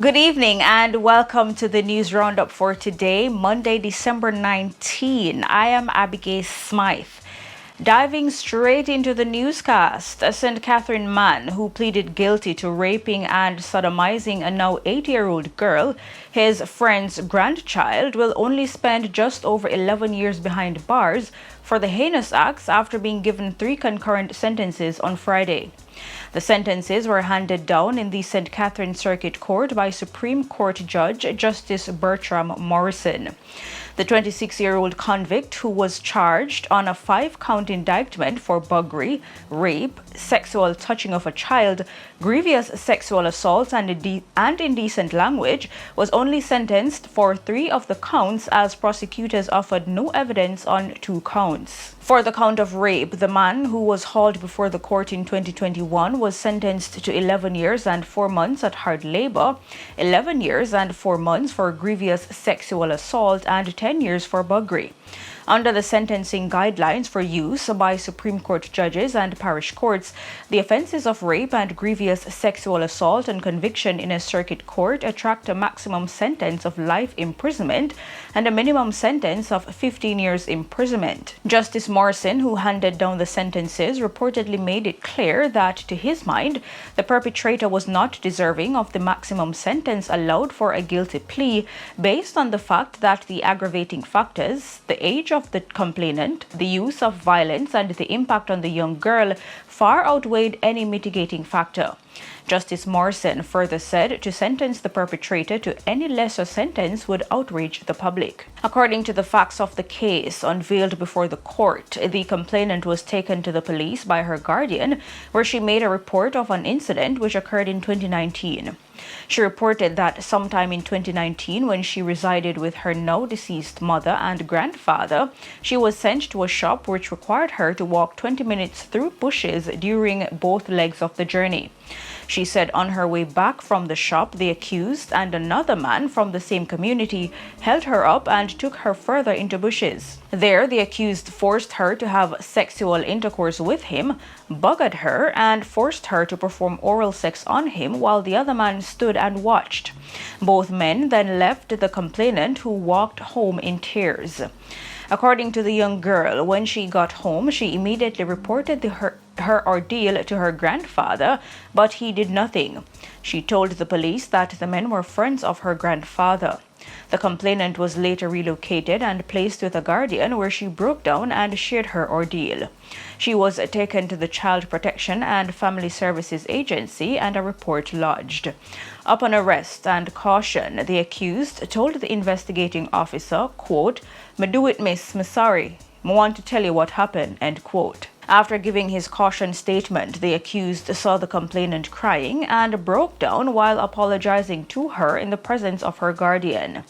Good evening and welcome to the news roundup for today, Monday, December 19. I am Abigail Smythe. Diving straight into the newscast, a St. Catherine man who pleaded guilty to raping and sodomizing a now 8-year-old girl, his friend's grandchild, will only spend just over 11 years behind bars for the heinous acts after being given 3 concurrent sentences on Friday. The sentences were handed down in the St. Catherine Circuit Court by Supreme Court Judge Justice Bertram Morrison. The 26-year-old convict, who was charged on a 5-count indictment for buggery, rape, sexual touching of a child, grievous sexual assault, and indecent language, was only sentenced for 3 of the counts as prosecutors offered no evidence on 2 counts. For the count of rape, the man, who was hauled before the court in 2021, was sentenced to 11 years and 4 months at hard labor, 11 years and 4 months for grievous sexual assault, and 10 years for buggery. Under the sentencing guidelines for use by Supreme Court judges and parish courts, the offenses of rape and grievous sexual assault and conviction in a circuit court attract a maximum sentence of life imprisonment and a minimum sentence of 15 years imprisonment. Justice Morrison, who handed down the sentences, reportedly made it clear that, to his mind, the perpetrator was not deserving of the maximum sentence allowed for a guilty plea based on the fact that the aggravating factors, the age of the complainant, the use of violence, and the impact on the young girl far outweighed any mitigating factor. Justice Morrison further said to sentence the perpetrator to any lesser sentence would outrage the public. According to the facts of the case unveiled before the court, the complainant was taken to the police by her guardian, where she made a report of an incident which occurred in 2019. She reported that sometime in 2019, when she resided with her now deceased mother and grandfather, she was sent to a shop which required her to walk 20 minutes through bushes during both legs of the journey. She said on her way back from the shop, the accused and another man from the same community held her up and took her further into bushes. There, the accused forced her to have sexual intercourse with him, bugged her, and forced her to perform oral sex on him while the other man stood and watched. Both men then left the complainant, who walked home in tears. According to the young girl, when she got home, she immediately reported her ordeal to her grandfather, but he did nothing. She told the police that the men were friends of her grandfather. The complainant was later relocated and placed with a guardian, where she broke down and shared her ordeal. She was taken to the Child Protection and Family Services Agency and a report lodged. Upon arrest and caution, the accused told the investigating officer, quote, "Me do it, miss, me sorry. Me want to tell you what happened," end quote. After giving his caution statement, the accused saw the complainant crying and broke down while apologizing to her in the presence of her guardian.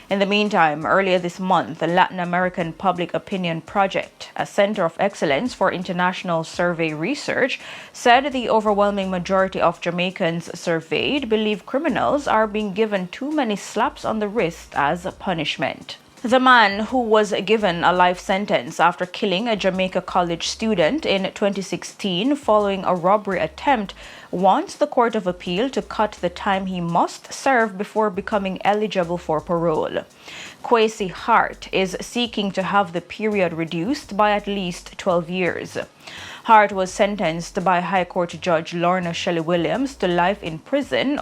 In the meantime, earlier this month, the Latin American Public Opinion Project, a center of excellence for international survey research, said the overwhelming majority of Jamaicans surveyed believe criminals are being given too many slaps on the wrist as a punishment. The man, who was given a life sentence after killing a Jamaica college student in 2016 following a robbery attempt, wants the Court of Appeal to cut the time he must serve before becoming eligible for parole. Kwesi Hart is seeking to have the period reduced by at least 12 years. Hart was sentenced by High Court Judge Lorna Shelley Williams to life in prison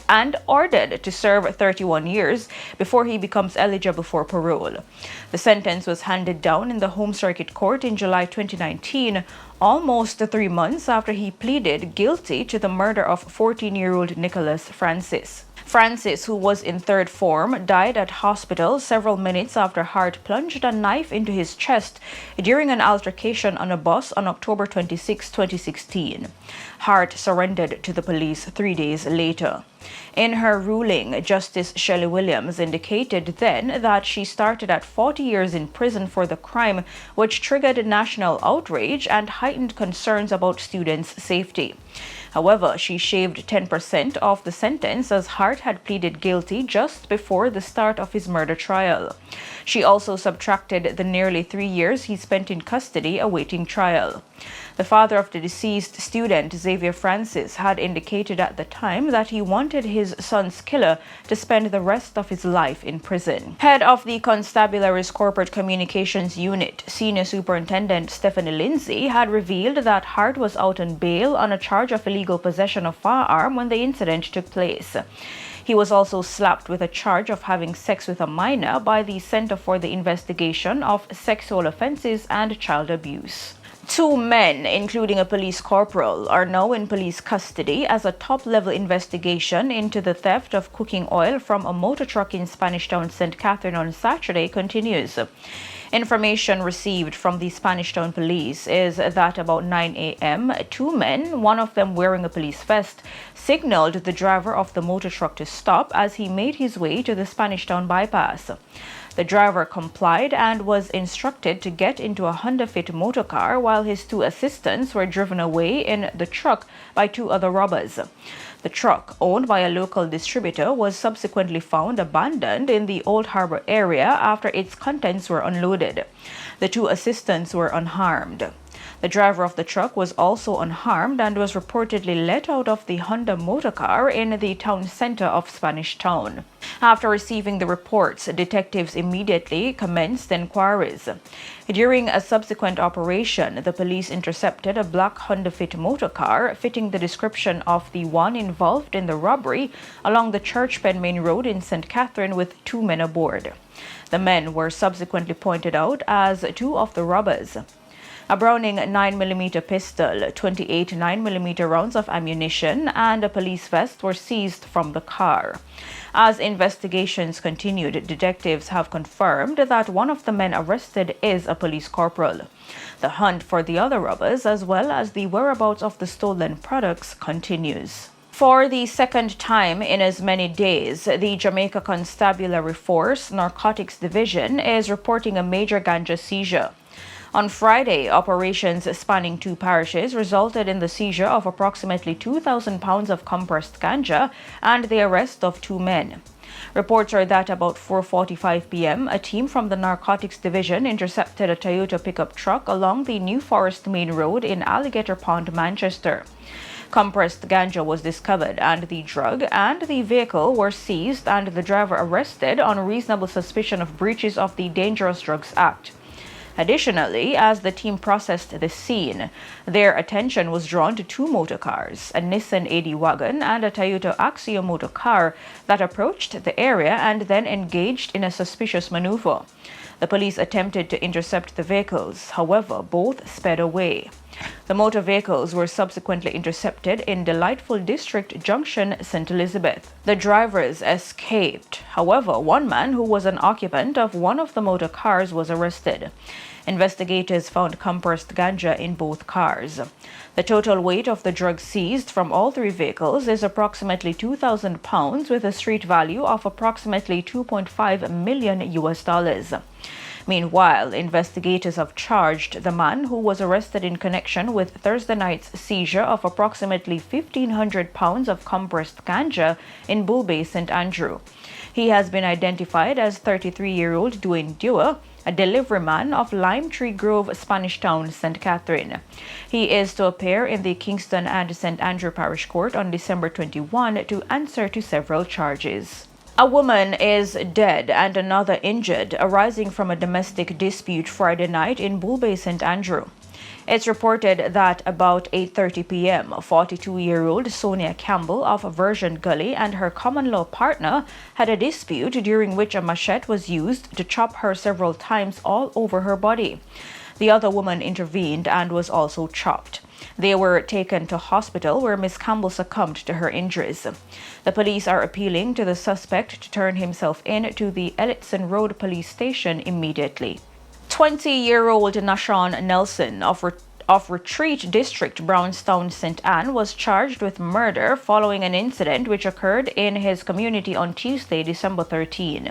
and ordered to serve 31 years before he becomes eligible for parole. The sentence was handed down in the Home Circuit Court in July 2019, almost 3 months after he pleaded guilty to the murder of 14-year-old Nicholas Francis. Francis, who was in 3rd form, died at hospital several minutes after Hart plunged a knife into his chest during an altercation on a bus on October 26, 2016. Hart surrendered to the police 3 days later. In her ruling, Justice Shelley Williams indicated then that she started at 40 years in prison for the crime, which triggered national outrage and heightened concerns about students' safety. However, she shaved 10% off the sentence, as Hart had pleaded guilty just before the start of his murder trial. She also subtracted the nearly 3 years he spent in custody awaiting trial. The father of the deceased student, Xavier Francis, had indicated at the time that he wanted his son's killer to spend the rest of his life in prison. Head of the Constabulary's Corporate Communications Unit, Senior Superintendent Stephanie Lindsay, had revealed that Hart was out on bail on a charge of illegal possession of firearm when the incident took place. He was also slapped with a charge of having sex with a minor by the Center for the Investigation of Sexual Offenses and Child Abuse. 2 men, including a police corporal, are now in police custody as a top-level investigation into the theft of cooking oil from a motor truck in Spanish Town, St. Catherine on Saturday continues. Information received from the Spanish Town police is that about 9 a.m., 2 men, one of them wearing a police vest, signaled the driver of the motor truck to stop as he made his way to the Spanish Town bypass. The driver complied and was instructed to get into a Honda Fit motorcar while his 2 assistants were driven away in the truck by 2 other robbers. The truck, owned by a local distributor, was subsequently found abandoned in the Old Harbor area after its contents were unloaded. The 2 assistants were unharmed. The driver of the truck was also unharmed and was reportedly let out of the Honda motorcar in the town center of Spanish Town. After receiving the reports, detectives immediately commenced inquiries. During a subsequent operation, the police intercepted a black Honda Fit motorcar fitting the description of the one involved in the robbery along the Church Pen Main Road in St. Catherine with 2 men aboard. The men were subsequently pointed out as 2 of the robbers. A Browning 9mm pistol, 28 9mm rounds of ammunition, and a police vest were seized from the car. As investigations continued, detectives have confirmed that one of the men arrested is a police corporal. The hunt for the other robbers, as well as the whereabouts of the stolen products, continues. For the second time in as many days, the Jamaica Constabulary Force Narcotics Division is reporting a major ganja seizure. On Friday, operations spanning 2 parishes resulted in the seizure of approximately 2,000 pounds of compressed ganja and the arrest of 2 men. Reports are that about 4:45 p.m., a team from the Narcotics Division intercepted a Toyota pickup truck along the New Forest Main Road in Alligator Pond, Manchester. Compressed ganja was discovered and the drug and the vehicle were seized and the driver arrested on reasonable suspicion of breaches of the Dangerous Drugs Act. Additionally, as the team processed the scene, their attention was drawn to 2 motorcars, a Nissan AD wagon and a Toyota Axio motor car that approached the area and then engaged in a suspicious maneuver. The police attempted to intercept the vehicles, however, both sped away. The motor vehicles were subsequently intercepted in Delightful District Junction, St. Elizabeth. The drivers escaped. However, one man who was an occupant of one of the motor cars was arrested. Investigators found compressed ganja in both cars. The total weight of the drugs seized from all 3 vehicles is approximately 2,000 pounds with a street value of approximately $2.5 million. Meanwhile, investigators have charged the man who was arrested in connection with Thursday night's seizure of approximately 1,500 pounds of compressed ganja in Bull Bay, St. Andrew. He has been identified as 33-year-old Dwayne Dewar, a delivery man of Lime Tree Grove, Spanish Town, St. Catherine. He is to appear in the Kingston and St. Andrew Parish Court on December 21 to answer to several charges. A woman is dead and another injured, arising from a domestic dispute Friday night in Bull Bay, St. Andrew. It's reported that about 8:30 p.m., 42-year-old Sonia Campbell of Version Gully and her common-law partner had a dispute during which a machete was used to chop her several times all over her body. The other woman intervened and was also chopped. They were taken to hospital where Miss Campbell succumbed to her injuries. The police are appealing to the suspect to turn himself in to the Ellitson Road police station immediately. 20-year-old Nashawn Nelson of Retreat District, Brownstown, St. Anne, was charged with murder following an incident which occurred in his community on Tuesday, December 13.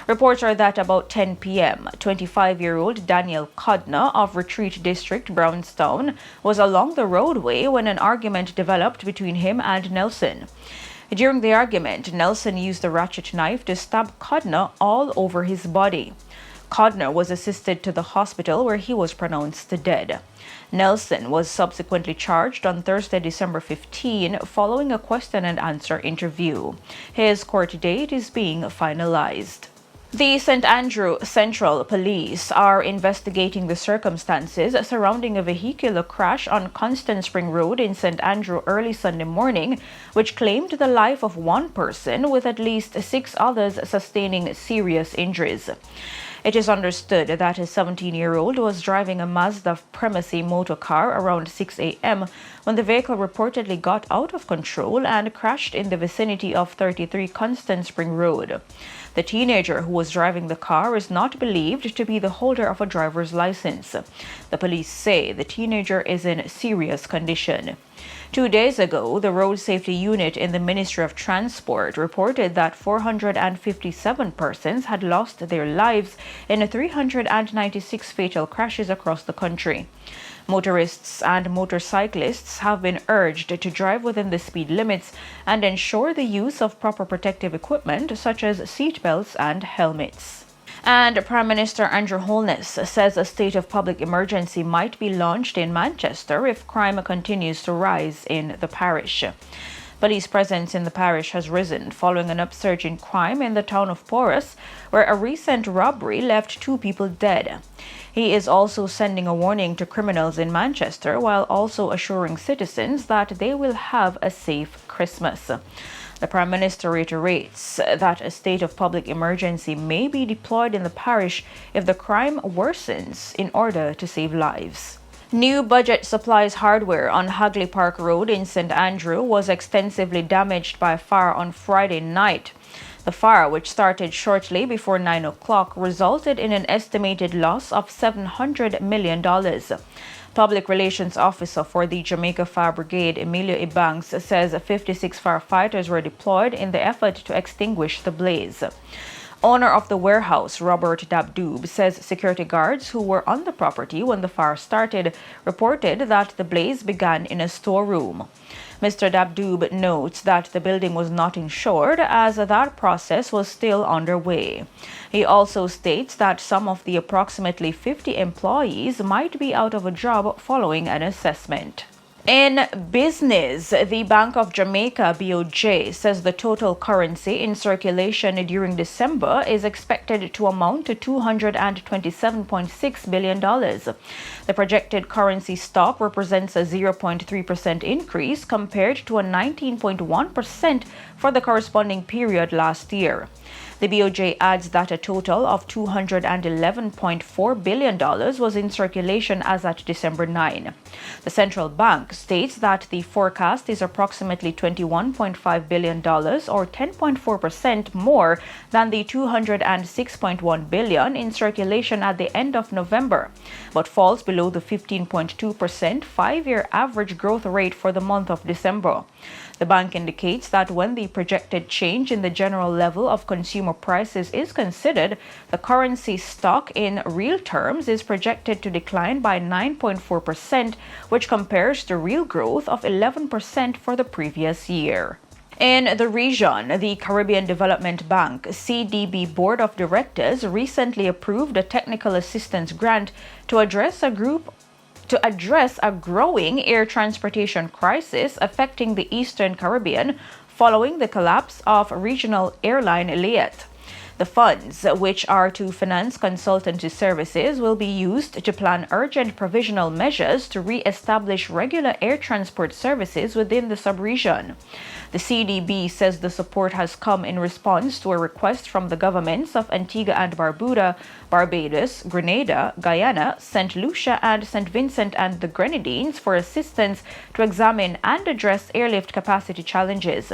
Reports are that about 10 p.m., 25-year-old Daniel Codner of Retreat District, Brownstown, was along the roadway when an argument developed between him and Nelson. During the argument, Nelson used a ratchet knife to stab Codner all over his body. Codner was assisted to the hospital where he was pronounced dead. Nelson was subsequently charged on Thursday, December 15, following a question and answer interview. His court date is being finalized. The St. Andrew Central Police are investigating the circumstances surrounding a vehicular crash on Constant Spring Road in St. Andrew early Sunday morning, which claimed the life of one person, with at least 6 others sustaining serious injuries. It is understood that a 17-year-old was driving a Mazda Premacy motor car around 6 a.m. when the vehicle reportedly got out of control and crashed in the vicinity of 33 Constant Spring Road. The teenager who was driving the car is not believed to be the holder of a driver's license. The police say the teenager is in serious condition. 2 days ago, the Road Safety Unit in the Ministry of Transport reported that 457 persons had lost their lives in 396 fatal crashes across the country. Motorists and motorcyclists have been urged to drive within the speed limits and ensure the use of proper protective equipment such as seatbelts and helmets. And Prime Minister Andrew Holness says a state of public emergency might be launched in Manchester if crime continues to rise in the parish. Police presence in the parish has risen following an upsurge in crime in the town of Porus, where a recent robbery left 2 people dead. He is also sending a warning to criminals in Manchester while also assuring citizens that they will have a safe Christmas. The Prime Minister reiterates that a state of public emergency may be deployed in the parish if the crime worsens in order to save lives. New Budget Supplies hardware on Hagley Park Road in St. Andrew was extensively damaged by a fire on Friday night. The fire, which started shortly before 9 o'clock, resulted in an estimated loss of $700 million. Public Relations Officer for the Jamaica Fire Brigade, Emilio Ibanks, says 56 firefighters were deployed in the effort to extinguish the blaze. Owner of the warehouse, Robert Dabdoob, says security guards who were on the property when the fire started reported that the blaze began in a storeroom. Mr. Dabdoob notes that the building was not insured as that process was still underway. He also states that some of the approximately 50 employees might be out of a job following an assessment. In business, the Bank of Jamaica, BOJ, says the total currency in circulation during December is expected to amount to $227.6 billion. The projected currency stock represents a 0.3% increase compared to a 19.1% for the corresponding period last year. The BOJ adds that a total of $211.4 billion was in circulation as at December 9. The central bank states that the forecast is approximately $21.5 billion or 10.4% more than the $206.1 billion in circulation at the end of November, but falls below the 15.2% 5-year average growth rate for the month of December. The bank indicates that when the projected change in the general level of consumer prices is considered, the currency stock in real terms is projected to decline by 9.4%, which compares to real growth of 11% for the previous year. In the region, the Caribbean Development Bank (CDB) Board of Directors recently approved a technical assistance grant to address a growing air transportation crisis affecting the Eastern Caribbean following the collapse of regional airline Elon. The funds, which are to finance consultancy services, will be used to plan urgent provisional measures to re-establish regular air transport services within the sub-region. The CDB says the support has come in response to a request from the governments of Antigua and Barbuda, Barbados, Grenada, Guyana, St. Lucia, and St. Vincent and the Grenadines for assistance to examine and address airlift capacity challenges.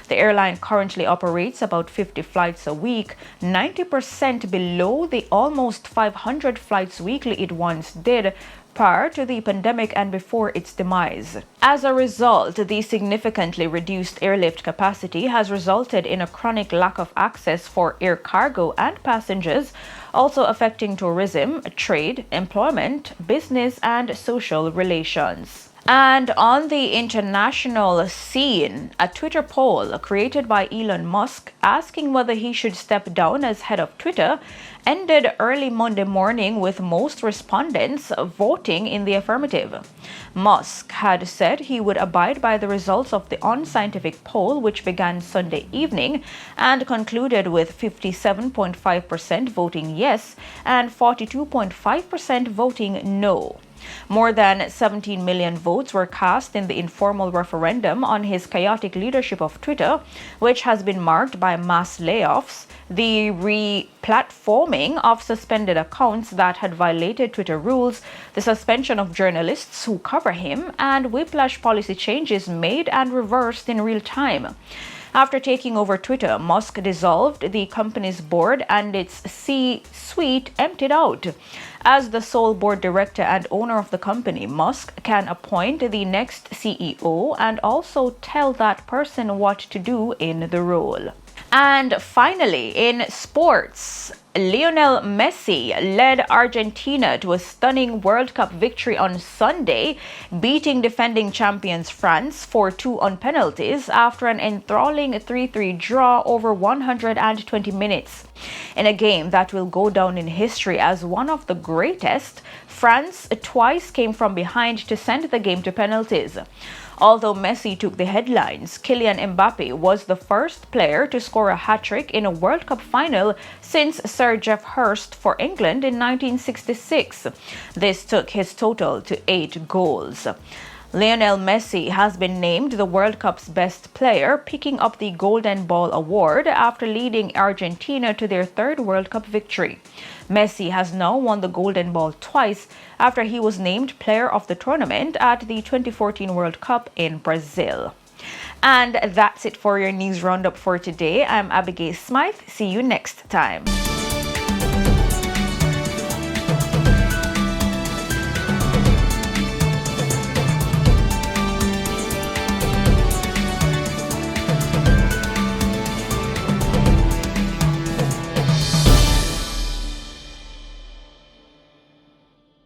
The airline currently operates about 50 flights a week, 90% below the almost 500 flights weekly it once did prior to the pandemic and before its demise. As a result, the significantly reduced airlift capacity has resulted in a chronic lack of access for air cargo and passengers, also affecting tourism, trade, employment, business, and social relations. And on the international scene, a Twitter poll created by Elon Musk asking whether he should step down as head of Twitter ended early Monday morning with most respondents voting in the affirmative. Musk had said he would abide by the results of the unscientific poll, which began Sunday evening and concluded with 57.5% voting yes and 42.5% voting no. More than 17 million votes were cast in the informal referendum on his chaotic leadership of Twitter, which has been marked by mass layoffs, the re-platforming of suspended accounts that had violated Twitter rules, the suspension of journalists who cover him, and whiplash policy changes made and reversed in real time. After taking over Twitter, Musk dissolved the company's board and its C-suite emptied out. As the sole board director and owner of the company, Musk can appoint the next CEO and also tell that person what to do in the role. And finally, in sports, Lionel Messi led Argentina to a stunning World Cup victory on Sunday, beating defending champions France 4-2 on penalties after an enthralling 3-3 draw over 120 minutes. In a game that will go down in history as one of the greatest, France twice came from behind to send the game to penalties. Although Messi took the headlines, Kylian Mbappe was the first player to score a hat-trick in a World Cup final since Sir Geoff Hurst for England in 1966. This took his total to 8 goals. Lionel Messi has been named the World Cup's best player, picking up the Golden Ball award after leading Argentina to their third World Cup victory. Messi has now won the Golden Ball twice after he was named player of the tournament at the 2014 World Cup in Brazil. And that's it for your news roundup for today. I'm Abigail Smythe. See you next time.